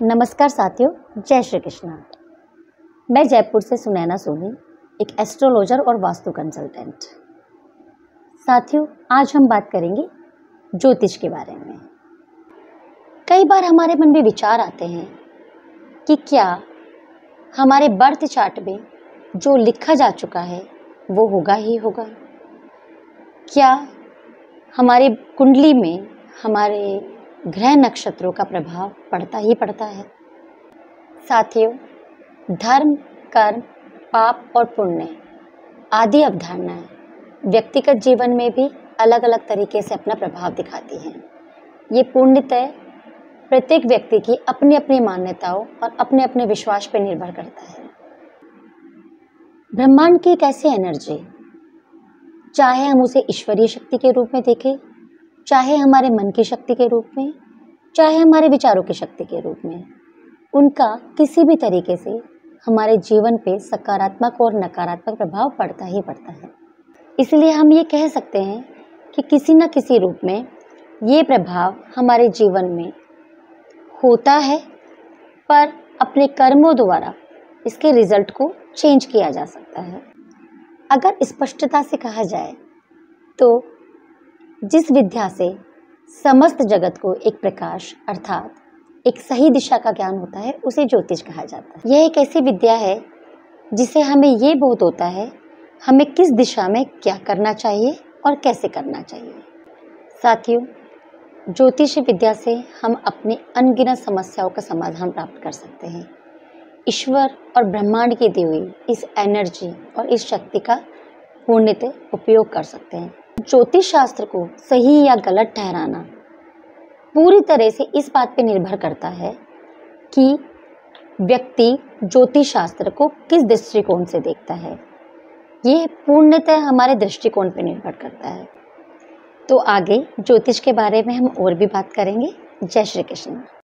नमस्कार साथियों, जय श्री कृष्णा। मैं जयपुर से सुनैना सोनी, एक एस्ट्रोलॉजर और वास्तु कंसल्टेंट। साथियों, आज हम बात करेंगे ज्योतिष के बारे में। कई बार हमारे मन में विचार आते हैं कि क्या हमारे बर्थ चार्ट में जो लिखा जा चुका है वो होगा ही होगा। क्या हमारी कुंडली में हमारे ग्रह नक्षत्रों का प्रभाव पड़ता ही पड़ता है। साथियों, धर्म, कर्म, पाप और पुण्य आदि अवधारणाएं व्यक्तिगत जीवन में भी अलग अलग तरीके से अपना प्रभाव दिखाती हैं। ये पूर्णतः प्रत्येक व्यक्ति की अपनी अपनी मान्यताओं और अपने अपने विश्वास पर निर्भर करता है। ब्रह्मांड की एक ऐसी एनर्जी, चाहे हम उसे ईश्वरीय शक्ति के रूप में देखें, चाहे हमारे मन की शक्ति के रूप में, चाहे हमारे विचारों की शक्ति के रूप में, उनका किसी भी तरीके से हमारे जीवन पे सकारात्मक और नकारात्मक प्रभाव पड़ता ही पड़ता है। इसलिए हम ये कह सकते हैं कि किसी न किसी रूप में ये प्रभाव हमारे जीवन में होता है, पर अपने कर्मों द्वारा इसके रिजल्ट को चेंज किया जा सकता है। अगर स्पष्टता से कहा जाए तो जिस विद्या से समस्त जगत को एक प्रकाश अर्थात एक सही दिशा का ज्ञान होता है, उसे ज्योतिष कहा जाता है। यह एक ऐसी विद्या है जिसे हमें ये बोध होता है हमें किस दिशा में क्या करना चाहिए और कैसे करना चाहिए। साथियों, ज्योतिष विद्या से हम अपनी अनगिनत समस्याओं का समाधान प्राप्त कर सकते हैं। ईश्वर और ब्रह्मांड की दी हुई इस एनर्जी और इस शक्ति का पूर्णतः उपयोग कर सकते हैं। ज्योतिष शास्त्र को सही या गलत ठहराना पूरी तरह से इस बात पर निर्भर करता है कि व्यक्ति ज्योतिष शास्त्र को किस दृष्टिकोण से देखता है। ये पूर्णतः हमारे दृष्टिकोण पर निर्भर करता है। तो आगे ज्योतिष के बारे में हम और भी बात करेंगे। जय श्री कृष्ण।